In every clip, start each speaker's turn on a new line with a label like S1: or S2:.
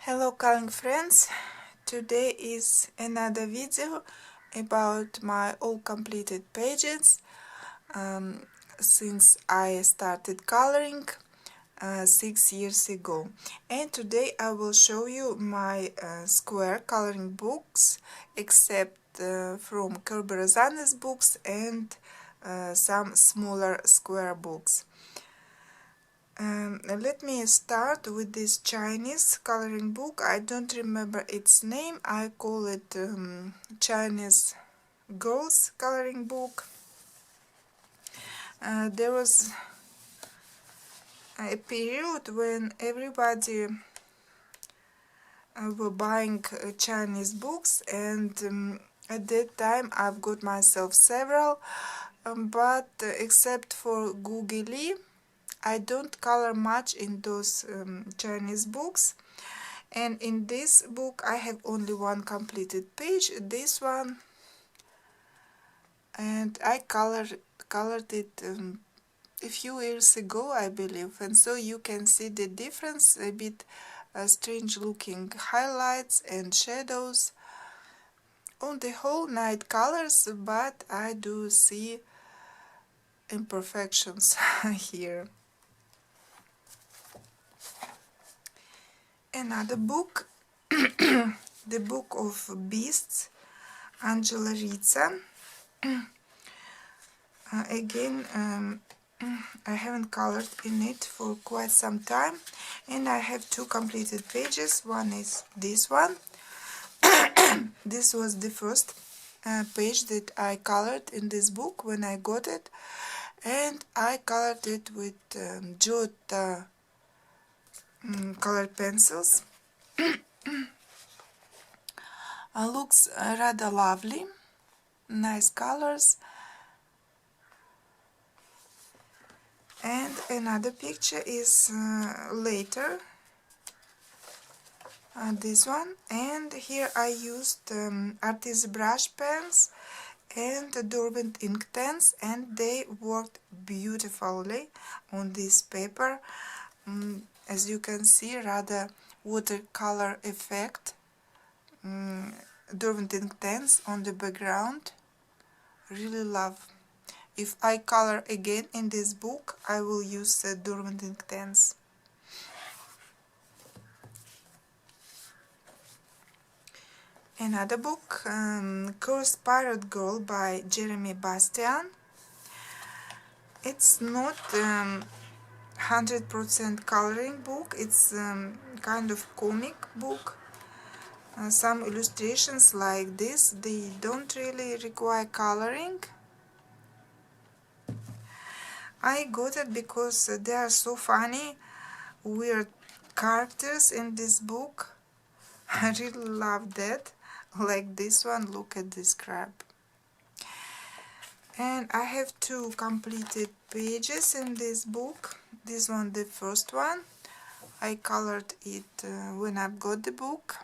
S1: Hello coloring friends, today is another video about my all completed pages since I started coloring 6 years ago, and today I will show you my square coloring books except from Kerberos books and some smaller square books. Let me start with this Chinese coloring book. I don't remember its name. I call it Chinese girls coloring book. There was a period when everybody were buying Chinese books, and at that time I've got myself several, but except for Googly, I don't color much in those Chinese books, and in this book I have only one completed page, this one, and I colored it a few years ago, I believe, and so you can see the difference, a bit strange looking highlights and shadows. On the whole, nice colors, but I do see imperfections here. Another book, the Book of Beasts, Angela Rizza. Again, I haven't colored in it for quite some time, and I have two completed pages. One is this one. This was the first page that I colored in this book when I got it, and I colored it with Jota colored pencils. Looks rather lovely, nice colors. And another picture is later, this one, and here I used artist brush pens and Derwent ink pens, and they worked beautifully on this paper. As you can see, rather watercolor effect. Derwent ink pens on the background, really love. If I color again in this book, I will use Derwent ink pens. Another book, Cursed Pirate Girl by Jeremy Bastian. It's not 100% coloring book, it's kind of comic book. Some illustrations like this, they don't really require coloring. I got it because there are so funny, weird characters in this book. I really love that. Like this one, look at this crab. And I have two completed pages in this book. This one, the first one, I colored it when I got the book.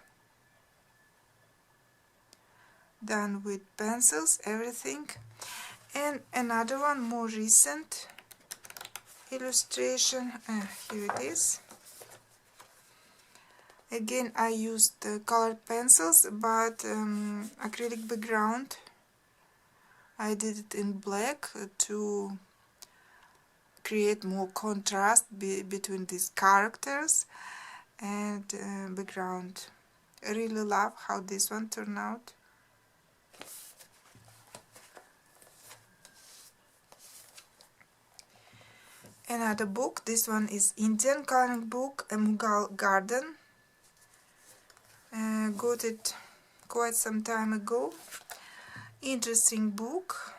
S1: Done with pencils, everything. And another one, more recent illustration, here it is. Again, I used colored pencils, but acrylic background. I did it in black to create more contrast between these characters and background. I really love how this one turned out. Another book, this one is Indian coloring book, A Mughal Garden. Got it quite some time ago. Interesting book.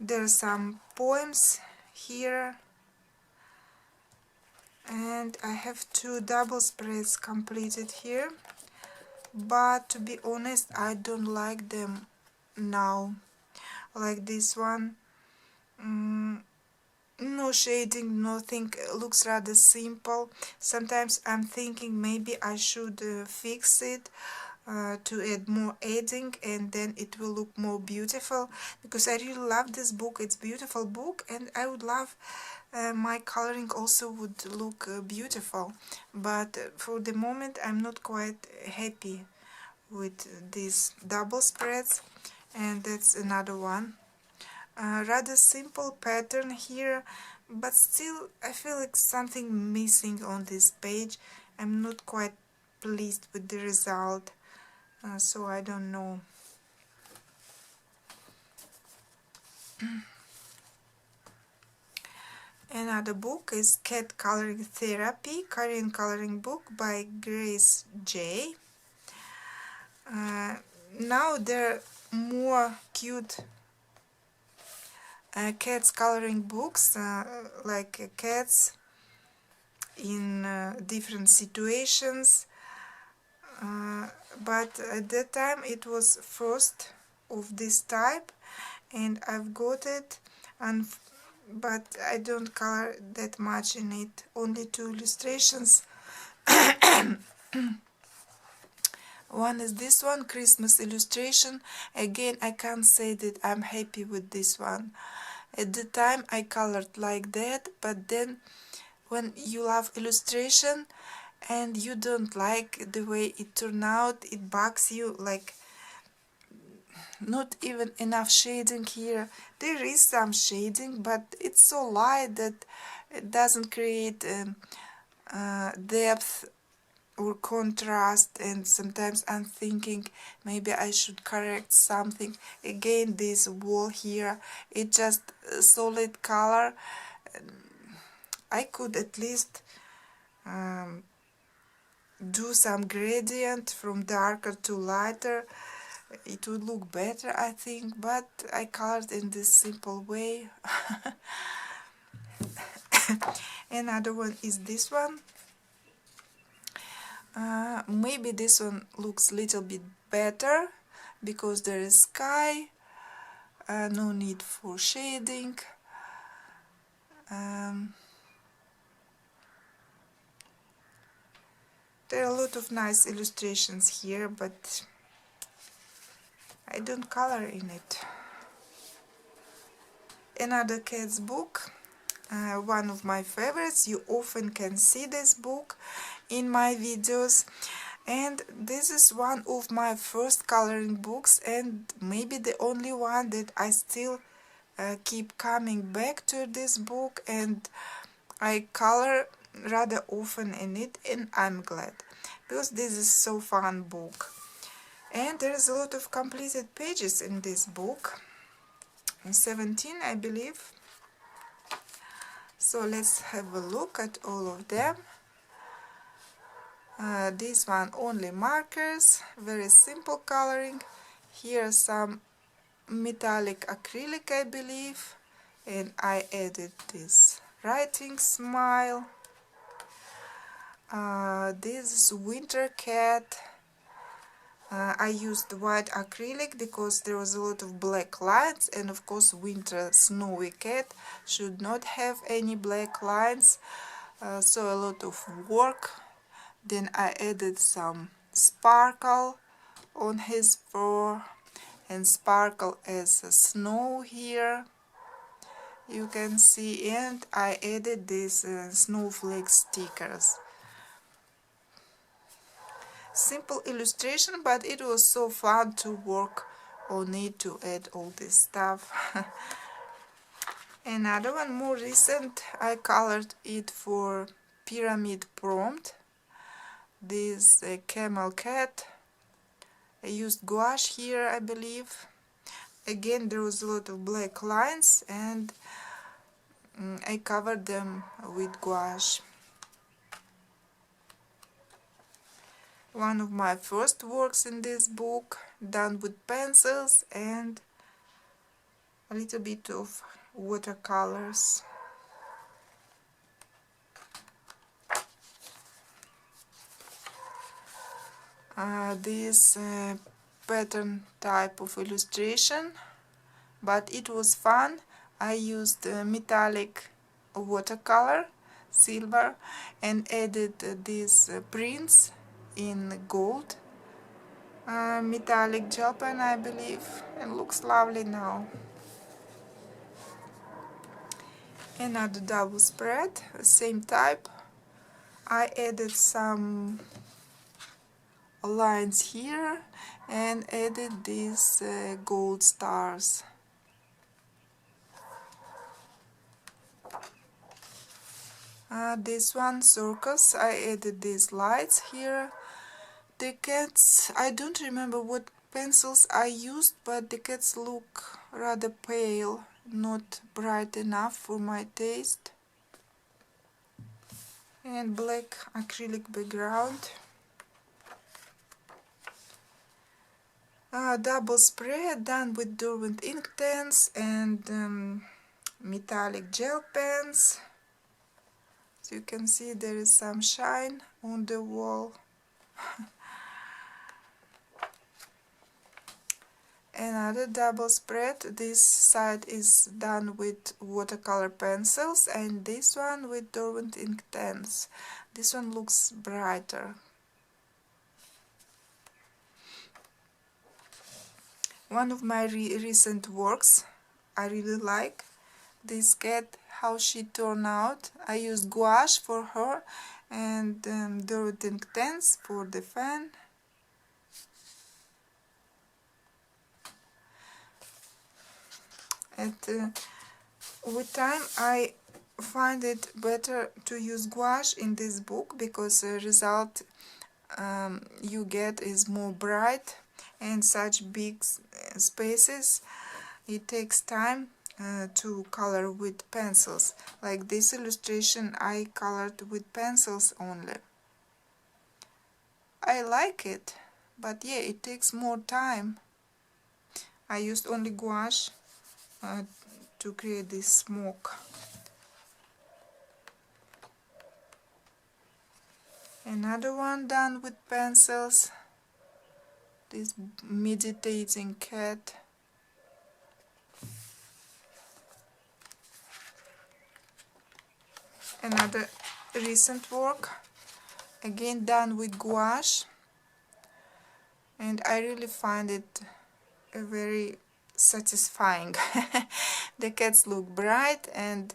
S1: There are some poems here, and I have two double spreads completed here, but to be honest, I don't like them now. Like this one, no shading, nothing, looks rather simple. Sometimes I'm thinking maybe I should fix it to add more adding, and then it will look more beautiful, because I really love this book. It's a beautiful book, and I would love my coloring also would look beautiful, but for the moment I'm not quite happy with these double spreads, and that's another one. Rather simple pattern here, but still I feel like something missing on this page. I'm not quite pleased with the result, so I don't know. Another book is Cat Coloring Therapy, Korean coloring book by Grace J. Now there are more cute cats coloring books, like cats in different situations, but at that time it was first of this type, and I've got it, and but I don't color that much in it, only 2 illustrations. One is this one, Christmas illustration. Again, I can't say that I'm happy with this one. At the time I colored like that, but then when you love illustration and you don't like the way it turned out, it bugs you, like not even enough shading here. There is some shading, but it's so light that it doesn't create depth or contrast, and sometimes I'm thinking maybe I should correct something. Again, this wall here, it's just a solid color. I could at least do some gradient from darker to lighter. It would look better, I think, but I colored in this simple way. Another one is this one. Maybe this one looks a little bit better because there is sky, no need for shading. There are a lot of nice illustrations here, but I don't color in it. Another cat's book, one of my favorites. You often can see this book in my videos, and this is one of my first coloring books, and maybe the only one that I still keep coming back to this book, and I color rather often in it, and I'm glad, because this is so fun book. And there's a lot of completed pages in this book, 17 I believe. So let's have a look at all of them. This one only markers, very simple coloring. Here some metallic acrylic I believe, and I added this writing smile. This is winter cat. I used white acrylic because there was a lot of black lines, and of course winter snowy cat should not have any black lines, so a lot of work. Then I added some sparkle on his fur, and sparkle as a snow here, you can see, and I added these snowflake stickers. Simple illustration, but it was so fun to work on it, to add all this stuff. Another one more recent, I colored it for pyramid prompt. This camel cat. I used gouache here, I believe. Again, there was a lot of black lines, and I covered them with gouache. One of my first works in this book, done with pencils and a little bit of watercolors. This pattern type of illustration, but it was fun. I used metallic watercolor, silver, and added these prints in gold, metallic gel pen I believe, and looks lovely now. Another double spread, same type. I added some lines here and added these gold stars. This one, circus, I added these lights here. The cats, I don't remember what pencils I used, but the cats look rather pale, not bright enough for my taste. And black acrylic background. Double spread done with Derwent ink pens and metallic gel pens. So you can see there is some shine on the wall. Another double spread. This side is done with watercolor pencils and this one with Derwent ink pens. This one looks brighter. One of my recent works I really like. This cat, how she turned out. I used gouache for her and Derwent ink pens for the fan. With time I find it better to use gouache in this book because the result you get is more bright, and such big spaces it takes time to color with pencils. Like this illustration I colored with pencils only. I like it, but yeah, it takes more time. I used only gouache to create this smoke. Another one done with pencils. This meditating cat. Another recent work, again done with gouache, and I really find it very satisfying. The cats look bright and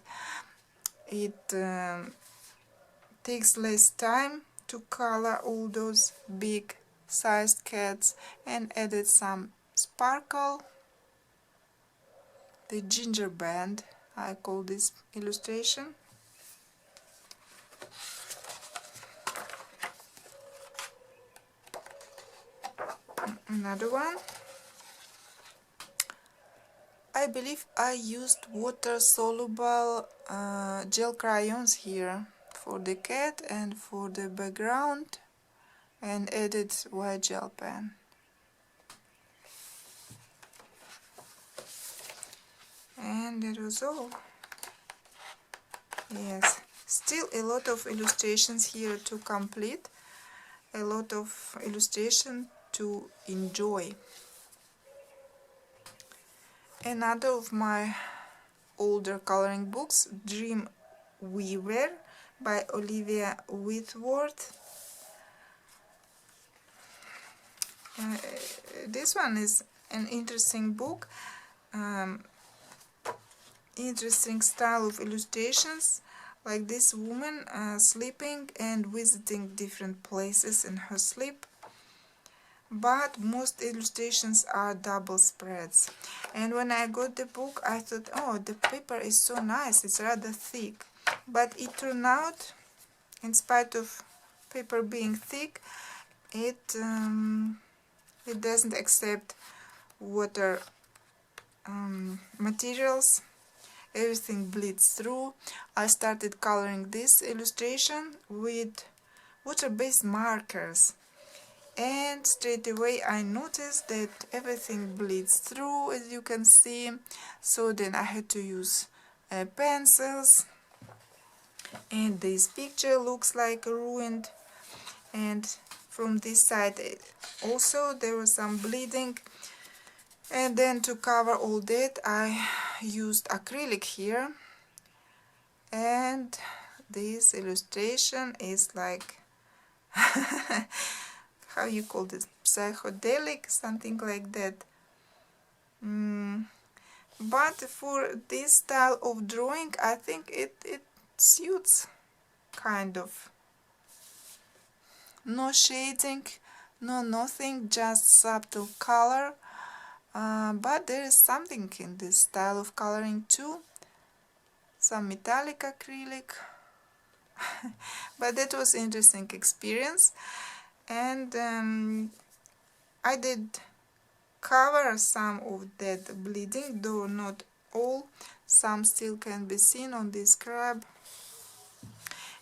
S1: it takes less time to color all those big sized cats, and added some sparkle. The ginger band, I call this illustration. Another one. I believe I used water-soluble gel crayons here for the cat and for the background, and added white gel pen. And that was all. Yes, still a lot of illustrations here to complete, a lot of illustration to enjoy. Another of my older coloring books, Dream Weaver by Olivia Whitworth. This one is an interesting book, interesting style of illustrations, like this woman sleeping and visiting different places in her sleep. But most illustrations are double spreads, and when I got the book I thought, oh, the paper is so nice, it's rather thick, but it turned out, in spite of paper being thick, it doesn't accept water materials. Everything bleeds through. I started coloring this illustration with water-based markers, and straight away I noticed that everything bleeds through, as you can see. So then I had to use pencils, and this picture looks like ruined, and from this side also there was some bleeding. And then to cover all that I used acrylic here, and this illustration is like how you call this, psychedelic, something like that. but for this style of drawing I think it suits, kind of. No shading, no nothing, just subtle color, but there is something in this style of coloring too, some metallic acrylic. But that was interesting experience, and I did cover some of that bleeding, though not all. Some still can be seen on this scrap.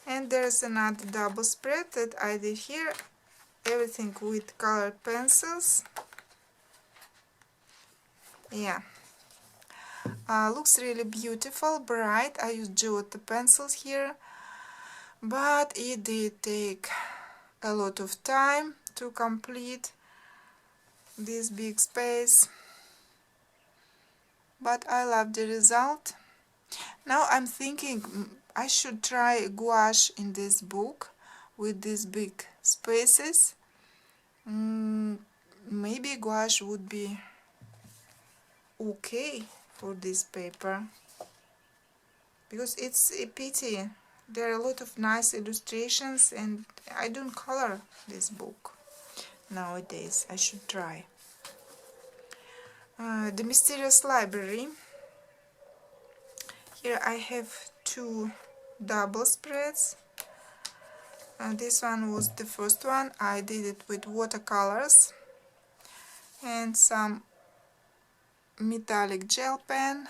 S1: And there's another double spread that I did here, everything with colored pencils. Yeah, looks really beautiful, bright. I used Giotto pencils here, but it did take a lot of time to complete this big space, but I love the result. Now I'm thinking I should try gouache in this book with these big spaces. Maybe gouache would be okay for this paper, because it's a pity. There are a lot of nice illustrations and I don't color this book nowadays. I should try. The Mysterious Library. Here I have two double spreads. This one was the first one. I did it with watercolors and some metallic gel pen,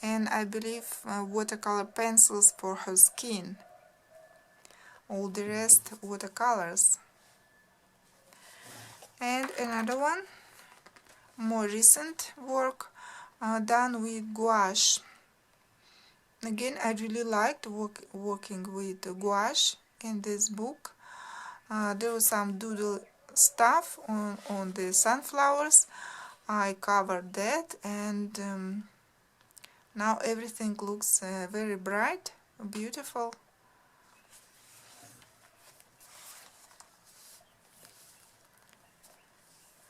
S1: and I believe watercolor pencils for her skin. All the rest watercolors. And another one, more recent work, done with gouache. Again, I really liked working with gouache in this book. There was some doodle stuff on the sunflowers. I covered that, and now everything looks very bright, beautiful.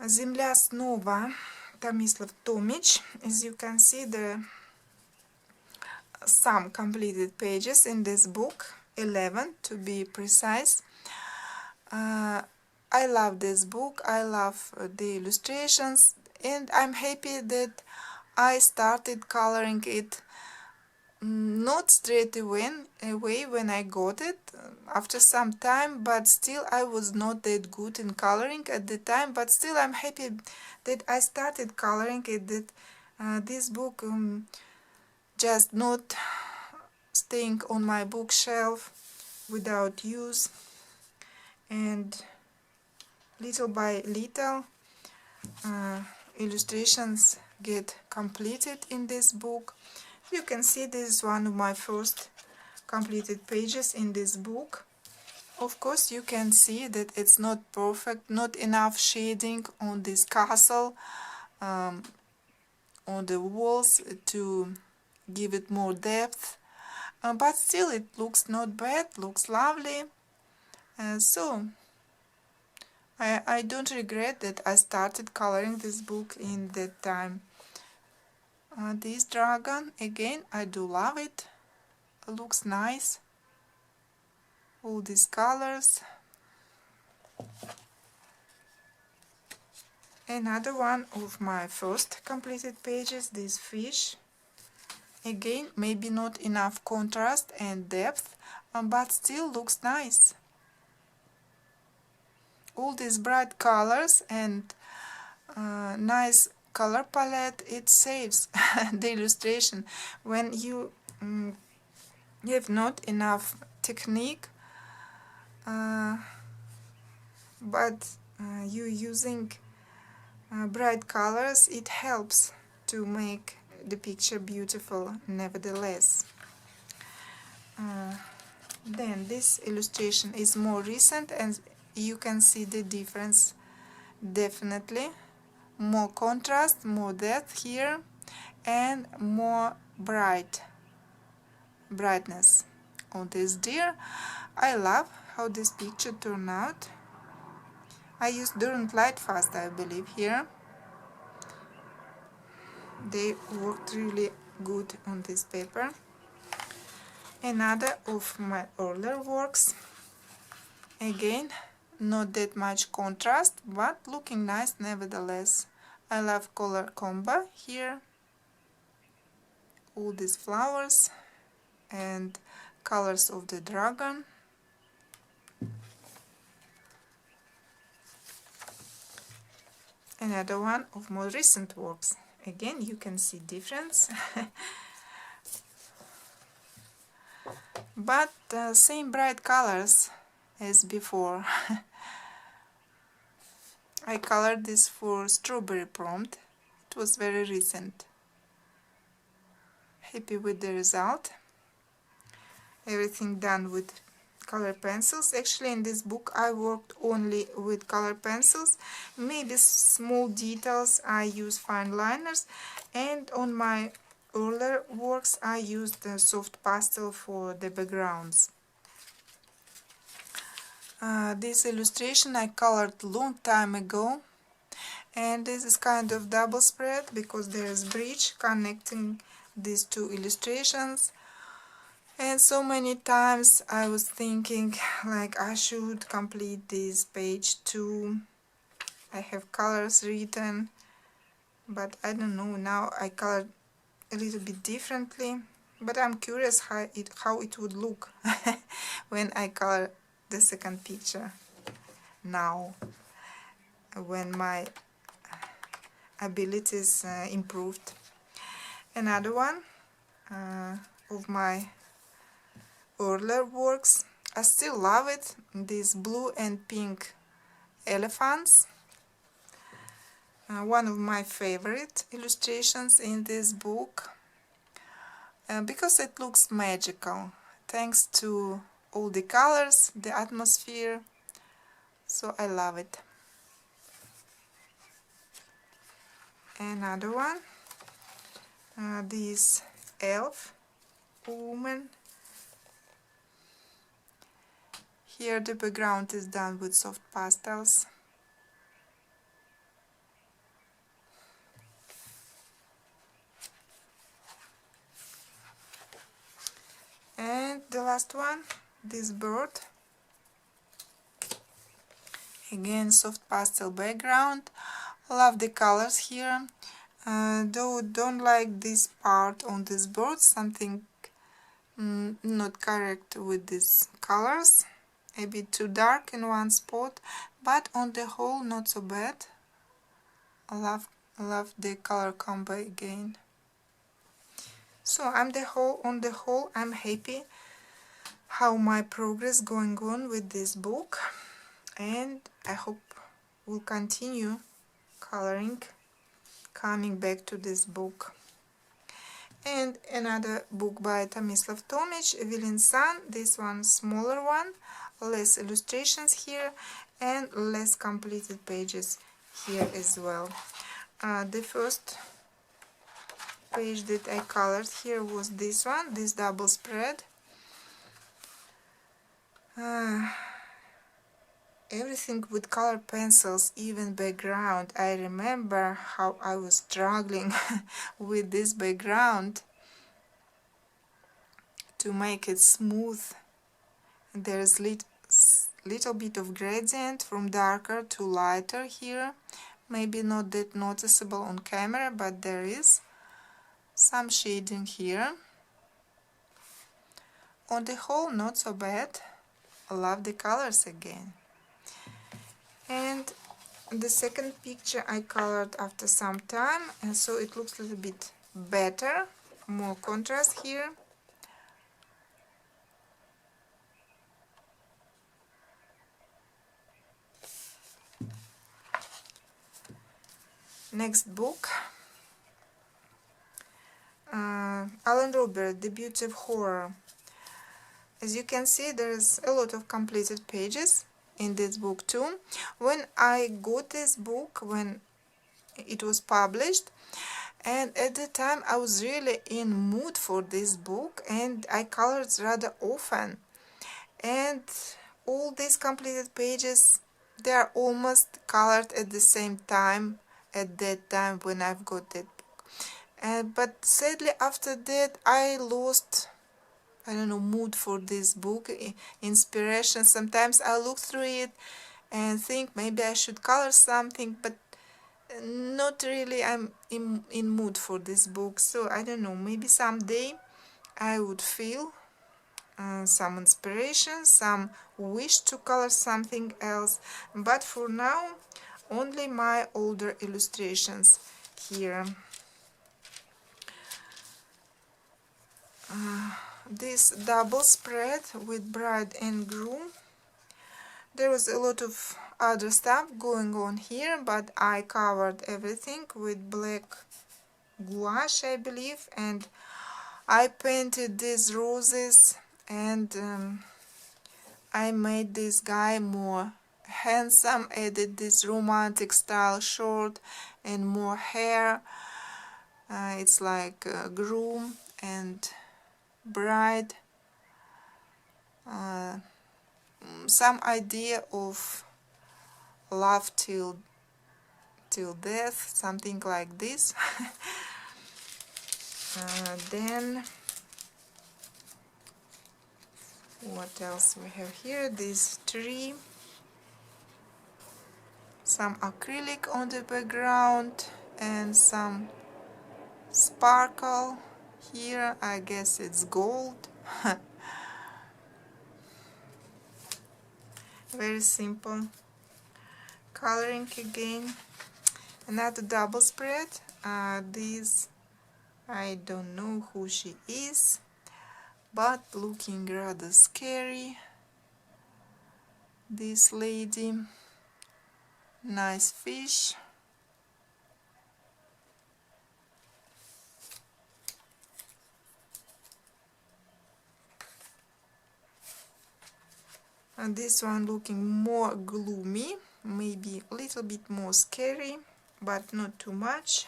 S1: Земля снова, Tomic. As you can see, there are some completed pages in this book, 11 to be precise. I love this book, I love the illustrations, and I'm happy that I started coloring it not straight away when I got it, after some time, but still I was not that good in coloring at the time, but still I'm happy that I started coloring it, that this book just not staying on my bookshelf without use, and little by little illustrations get completed in this book. You can see this is one of my first completed pages in this book. Of course, you can see that it's not perfect, not enough shading on this castle, on the walls to give it more depth, but still it looks not bad, looks lovely. So I don't regret that I started coloring this book in that time. This dragon, again, I do love it. It looks nice. All these colors. Another one of my first completed pages, this fish. Again, maybe not enough contrast and depth, but still looks nice. All these bright colors and nice color palette, it saves the illustration. When you have not enough technique, but you using bright colors, it helps to make the picture beautiful nevertheless. Then this illustration is more recent, and you can see the difference definitely. More contrast, more depth here, and more brightness on this deer. I love how this picture turned out. I used Durant Light Fast, I believe, here. They worked really good on this paper. Another of my earlier works, again not that much contrast but looking nice nevertheless. I love color combo here, all these flowers and colors of the dragon. Another one of more recent works. Again, you can see difference, but same bright colors as before. I colored this for strawberry prompt. It was very recent. Happy with the result. Everything done with color pencils. Actually in this book I worked only with color pencils. Maybe small details I use fine liners, and on my earlier works I used the soft pastel for the backgrounds. This illustration I colored long time ago, and this is kind of double spread because there is bridge connecting these two illustrations. And so many times I was thinking like I should complete this page too. I have colors written, but I don't know, now I colored a little bit differently, but I'm curious how it would look when I color the second picture now, when my abilities improved. Another one of my earlier works, I still love it, these blue and pink elephants. One of my favorite illustrations in this book, because it looks magical thanks to all the colors, the atmosphere, so I love it. Another one, this elf woman. Here the background is done with soft pastels. And the last one, this bird. Again, soft pastel background. Love the colors here. Though don't like this part on this bird, something not correct with these colors. A bit too dark in one spot, but on the whole not so bad. I love the color combo again. So on the whole I'm happy how my progress going on with this book, and I hope we'll continue coloring, coming back to this book. And another book by Tomislav Tomic, Villain Sun. This one smaller one, less illustrations here and less completed pages here as well. The first page that I colored here was this one, this double spread. Everything with color pencils, even background. I remember how I was struggling with this background to make it smooth. There's little bit of gradient from darker to lighter here. Maybe not that noticeable on camera, but there is some shading here. On the whole, not so bad. I love the colors again. And the second picture I colored after some time, and so it looks a little bit better, more contrast here. Next book, Alan Robert, The Beauty of Horror. As you can see, there's a lot of completed pages in this book too. When I got this book, when it was published, and at the time I was really in mood for this book, and I colored rather often, and all these completed pages, they are almost colored at the same time, at that time when I've got that book. But sadly after that I lost, I don't know, mood for this book, inspiration. Sometimes I look through it and think maybe I should color something, but not really. I'm in mood for this book, so I don't know, maybe someday I would feel some inspiration, some wish to color something else, but for now only my older illustrations here. This double spread with bride and groom. There was a lot of other stuff going on here, but I covered everything with black gouache, I believe, and I painted these roses, and I made this guy more handsome, added this romantic style short and more hair. It's like groom and bride. Some idea of love till death, something like this. Then what else we have here? This tree, some acrylic on the background, and some sparkle here. I guess it's gold. Very simple coloring again. Another double spread. This, I don't know who she is, but looking rather scary. This lady, nice fish. And this one looking more gloomy, maybe a little bit more scary, but not too much.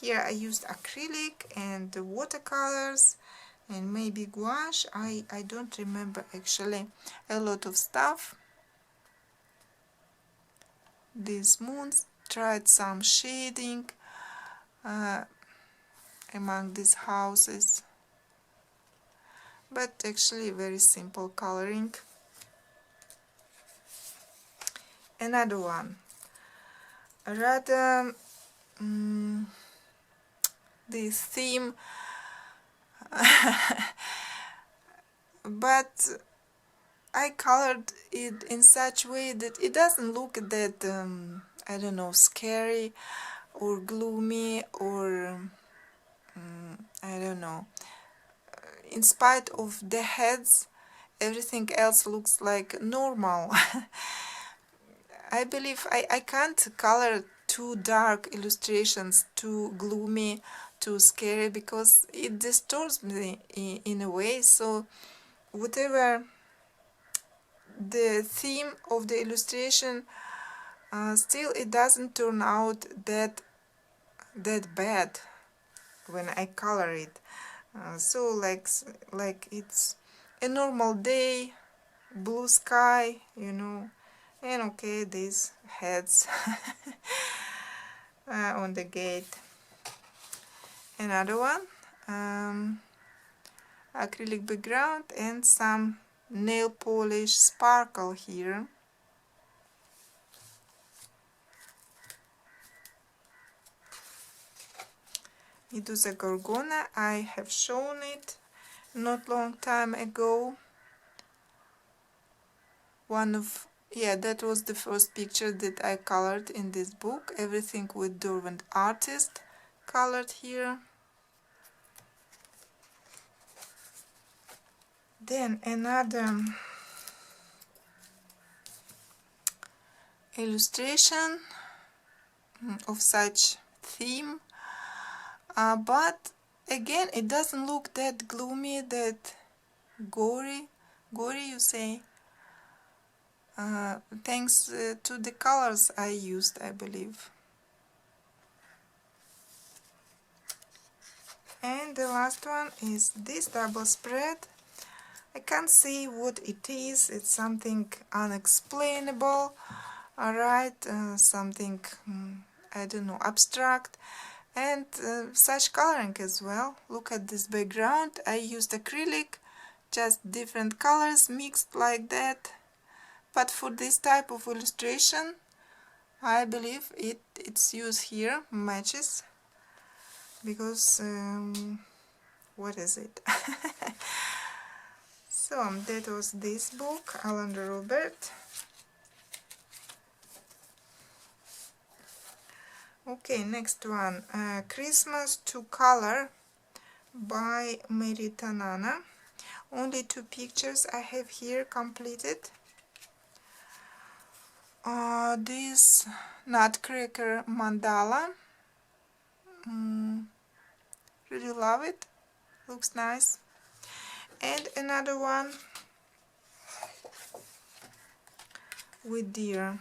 S1: Here I used acrylic and watercolors and maybe gouache. I don't remember actually, a lot of stuff. These moons, tried some shading among these houses, but actually very simple coloring. Another one, rather this theme, but I colored it in such a way that it doesn't look that I don't know, scary or gloomy or I don't know. In spite of the heads, everything else looks like normal. I believe I can't color too dark illustrations, too gloomy, too scary, because it disturbs me in a way. So whatever the theme of the illustration, still it doesn't turn out that bad when I color it. So like it's a normal day, blue sky, you know, and okay, these heads on the gate. Another one, acrylic background and some nail polish sparkle here. Medusa Gorgona, I have shown it not long time ago. That was the first picture that I colored in this book. Everything with Derwent Artist colored here. Then another illustration of such theme, but again it doesn't look that gloomy, that gory you say, thanks to the colors I used, I believe. And the last one is this double spread. I can't see what it is. It's something unexplainable, alright, something I don't know, abstract, and such coloring as well. Look at this background. I used acrylic, just different colors mixed like that. But for this type of illustration, I believe its use here matches, because what is it? So that was this book, Outlander Robert. Okay, next one, Christmas to Color by Mary Tanana. Only 2 pictures I have here completed. This nutcracker mandala, really love it, looks nice. And another one with deer.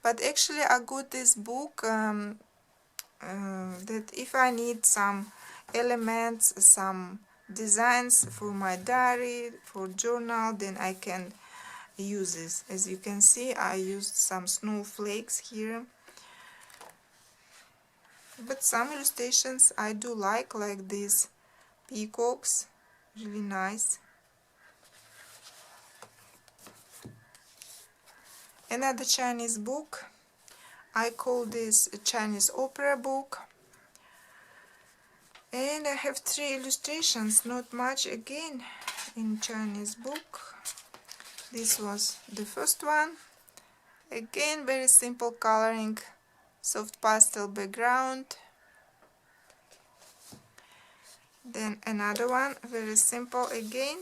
S1: But actually I got this book that if I need some elements, some designs for my diary, for journal, then I can use this. As you can see, I used some snowflakes here. But some illustrations I do like these peacocks, really nice. Another Chinese book. I call this a Chinese opera book. And I have 3 illustrations, not much again in Chinese book. This was the first one. Again, very simple coloring, soft pastel background. Then another one, very simple again.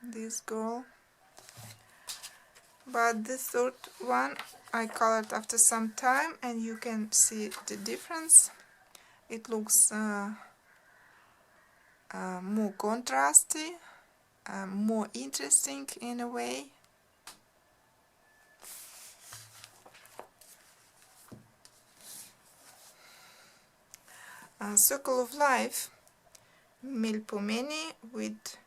S1: This girl. But the third one I colored after some time, and you can see the difference. It looks more contrasty, more interesting in a way. Circle of Life, Milpomeni, with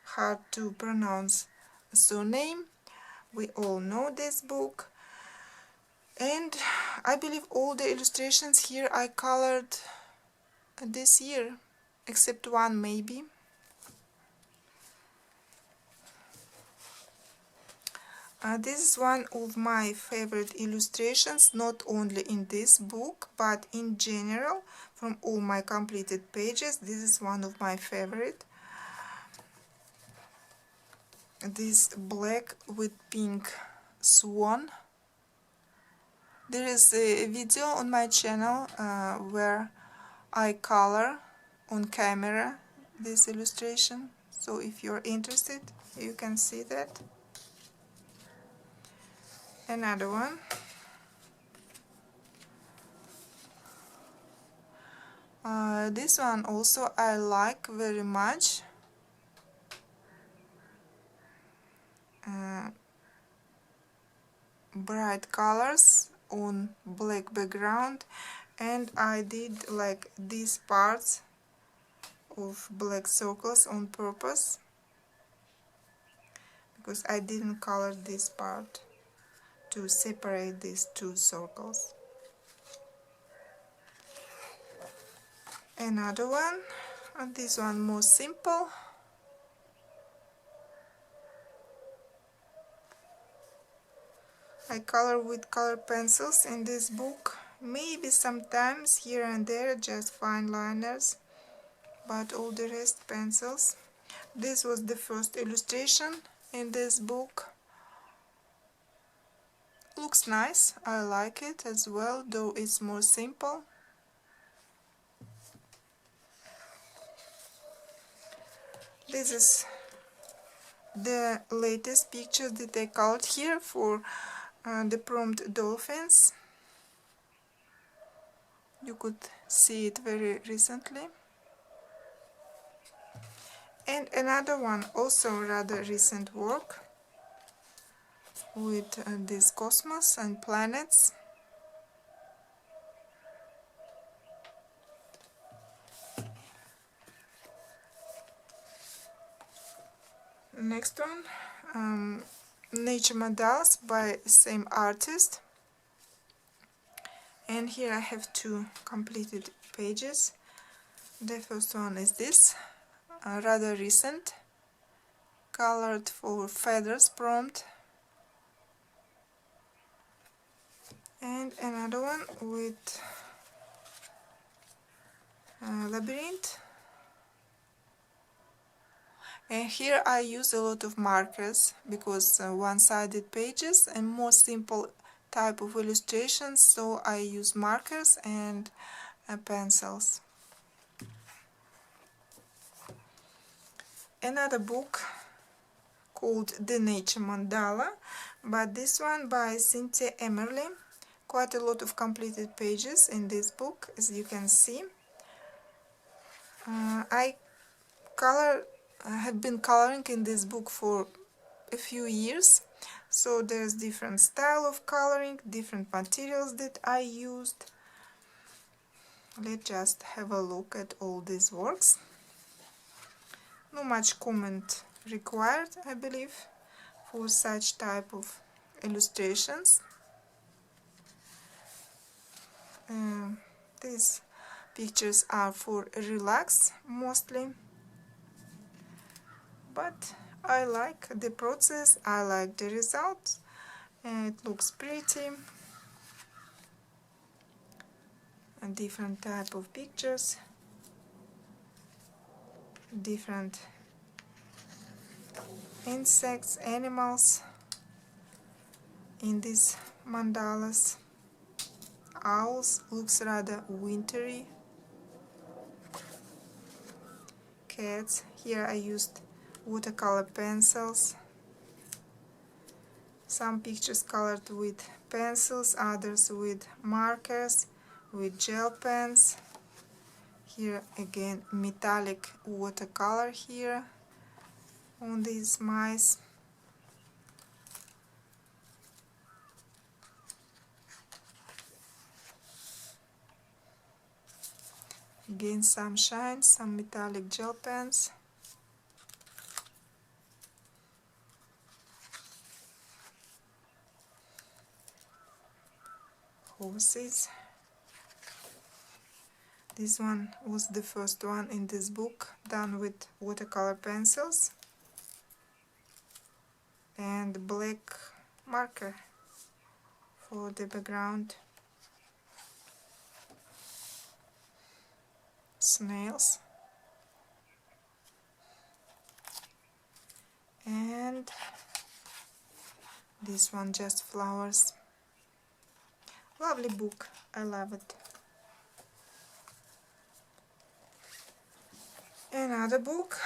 S1: hard to pronounce surname. We all know this book, and I believe all the illustrations here I colored this year, except one maybe. This is one of my favorite illustrations, not only in this book, but in general, from all my completed pages. This is one of my favorite. This black with pink swan. There is a video on my channel where I color on camera this illustration, so if you're interested you can see that. Another one. This one also I like very much. Bright colors on black background, and I did like these parts of black circles on purpose, because I didn't color this part to separate these 2 circles. Another one, and this one more simple. I color with color pencils in this book, maybe sometimes here and there just fine liners, but all the rest pencils. This was the first illustration in this book. Looks nice, I like it as well, though it's more simple. This is the latest picture that I colored here for the prompt dolphins. You could see it very recently. And another one, also rather recent work, with this cosmos and planets. Next one, Nature Mandalas by same artist. And here I have two completed pages. The first one is this, rather recent, colored for feathers prompt, and another one with labyrinth. And here I use a lot of markers because one-sided pages and more simple type of illustrations, so I use markers and pencils. Another book called The Nature Mandala, but this one by Cynthia Emerly. Quite a lot of completed pages in this book, as you can see. I have been coloring in this book for a few years, so there's different style of coloring, different materials that I used. Let's just have a look at all these works. Not much comment required, I believe, for such type of illustrations. These pictures are for relax mostly, but I like the process, I like the results, and it looks pretty. A different type of pictures, different insects, animals in these mandalas. Owls, looks rather wintry. Cats, here I used watercolor pencils. Some pictures colored with pencils, others with markers, with gel pens. Here again metallic watercolor here on these mice. Again some shine, some metallic gel pens. Horses. This one was the first one in this book, done with watercolor pencils and black marker for the background. Snails. And this one just flowers. Lovely book, I love it. Another book,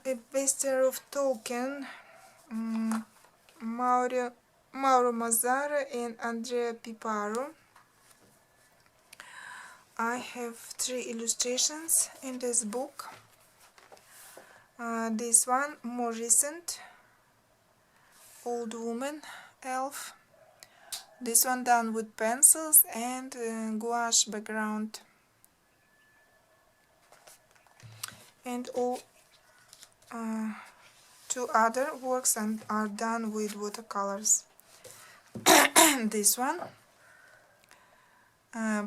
S1: a bestseller of Tolkien, Mauro Mazzara and Andrea Piparo. I have 3 illustrations in this book. This one, more recent, old woman, elf. This one done with pencils and gouache background. And all 2 other works are done with watercolors. This one,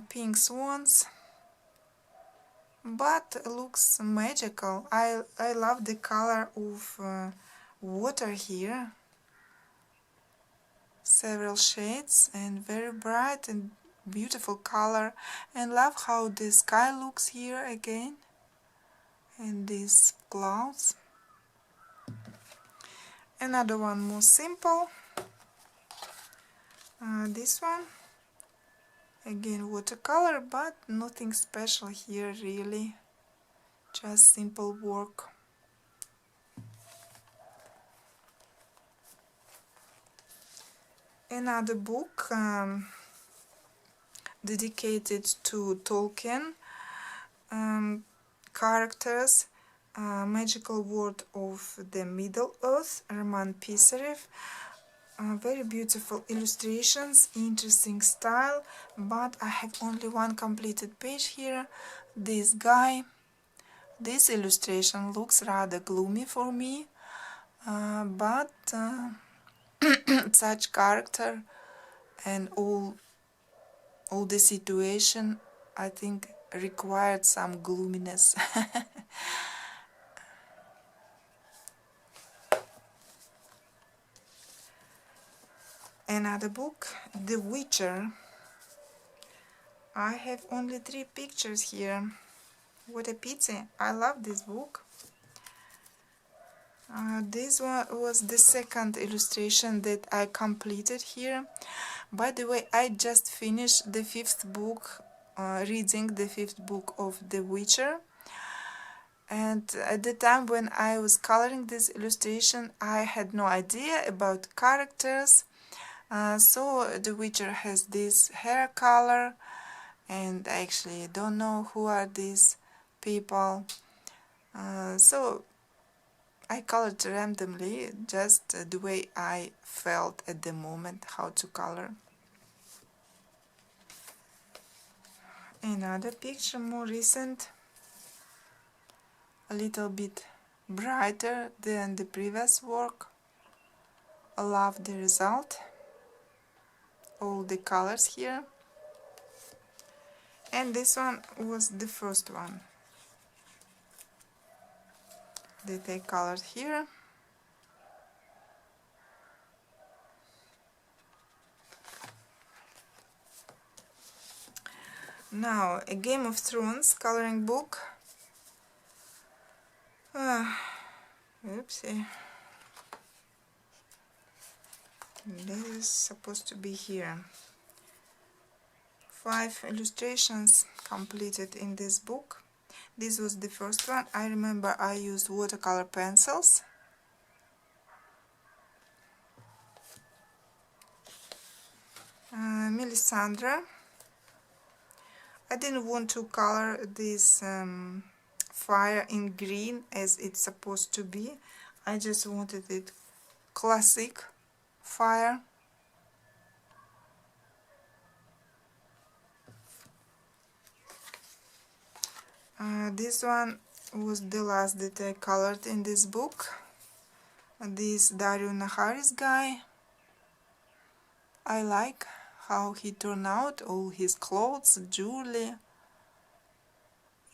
S1: pink swans, but looks magical. I love the color of water here. Several shades and very bright and beautiful color, and love how the sky looks here again, and these clouds. Another one more simple. This one again watercolor, but nothing special here really, just simple work. Another book dedicated to Tolkien, characters, Magical World of the Middle Earth, Roman Pisarev. Very beautiful illustrations, interesting style, but I have only one completed page here. This guy, this illustration looks rather gloomy for me, but such character and all all the situation, I think, required some gloominess. Another book, The Witcher. I have only 3 pictures here. What a pity. I love this book. This one was the second illustration that I completed here. By the way, I just finished the 5th book, reading the 5th book of The Witcher. And at the time when I was coloring this illustration, I had no idea about characters. So The Witcher has this hair color, and I actually don't know who are these people. So I colored randomly, just the way I felt at the moment how to color. Another picture, more recent, a little bit brighter than the previous work. I love the result, all the colors here. And this one was the first one that I colored here. Now, a Game of Thrones coloring book. Oopsie. This is supposed to be here. 5 illustrations completed in this book. This was the first one. I remember I used watercolor pencils. Melisandre. I didn't want to color this fire in green as it's supposed to be. I just wanted it classic fire. This one was the last that I colored in this book. This Dario Naharis guy. I like how he turned out, all his clothes, jewelry.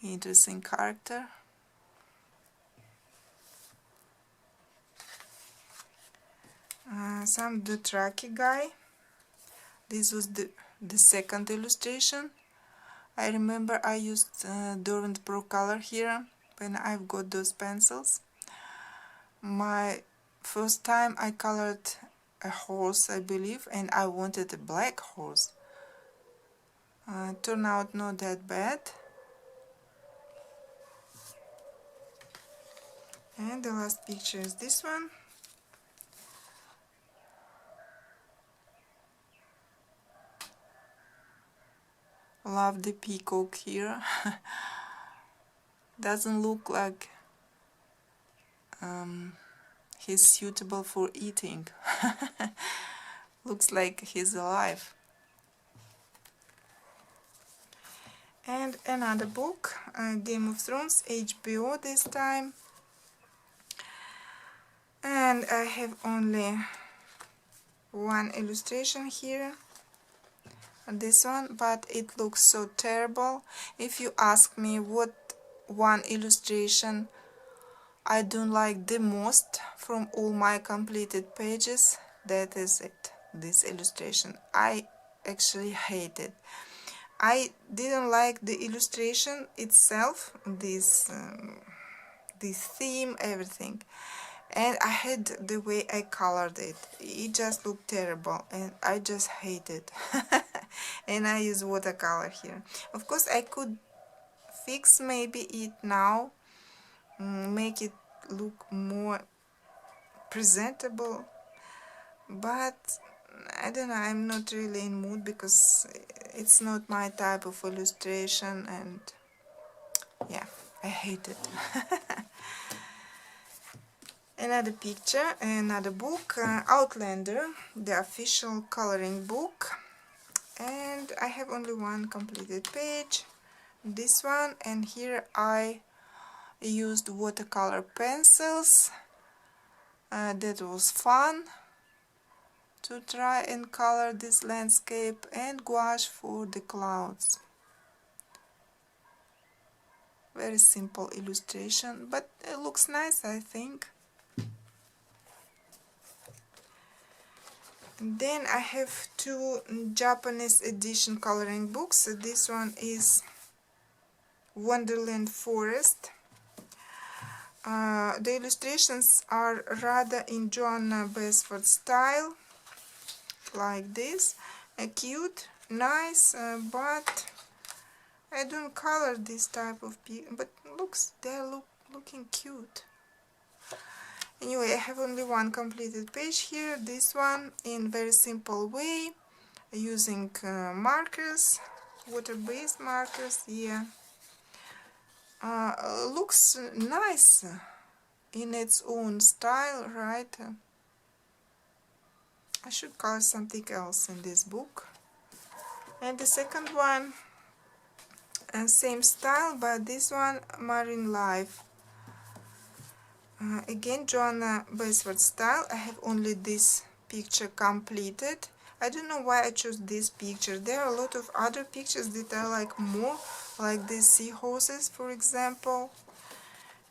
S1: Interesting character. Some Dothraki guy. This was the second illustration. I remember I used Durant Pro Color here when I've got those pencils. My first time I colored a horse, I believe, and I wanted a black horse. Turned out not that bad. And the last picture is this one. Love the peacock here. Doesn't look like he's suitable for eating. Looks like he's alive. And another book, Game of Thrones, HBO this time. And I have only 1 illustration here. This one, but it looks so terrible. If you ask me what 1 illustration I don't like the most from all my completed pages, that is it, this illustration. I actually hate it. I didn't like the illustration itself, this theme, everything. And I had the way I colored it. It just looked terrible and I just hate it. And I use watercolor here. Of course I could fix maybe it now, make it look more presentable, but I don't know, I'm not really in mood because it's not my type of illustration, and yeah, I hate it. Another picture, another book, Outlander, the official coloring book, and I have only 1 completed page, this one, and here I used watercolor pencils. That was fun to try and color this landscape, and gouache for the clouds. Very simple illustration, but it looks nice, I think. And then I have two Japanese edition coloring books. This one is Wonderland Forest. The illustrations are rather in Joanna Basford style, like this. Cute, nice, but I don't color this type of picture, but they're looking cute. Anyway, I have only one completed page here, this one, in very simple way, using markers, water-based markers, yeah. Looks nice in its own style, right? I should color something else in this book. And the second one, same style, but this one, Marine Life. Again, Joanna Basford style. I have only this picture completed. I don't know why I chose this picture. There are a lot of other pictures that I like more, like these seahorses, for example.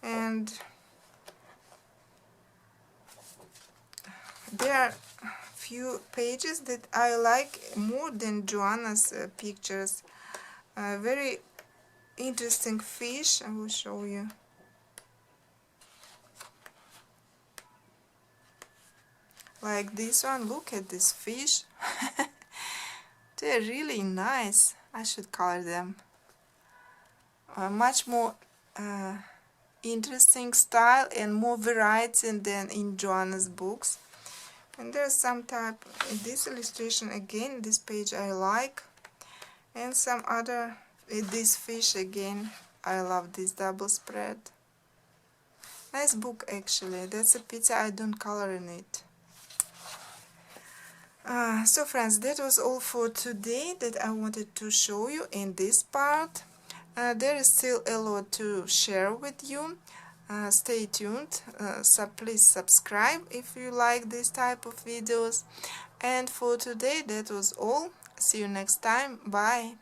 S1: And there are few pages that I like more than Joanna's pictures. Very interesting fish. I will show you. Like this one, look at this fish. They're really nice. I should color them. Much more interesting style and more variety than in Joanna's books. And there's some type, this illustration again, this page I like. And some other, this fish again, I love this double spread. Nice book actually. That's a pity I don't color in it. So friends, that was all for today that I wanted to show you in this part. There is still a lot to share with you. Stay tuned, so please subscribe if you like this type of videos. And for today that was all. See you next time. Bye.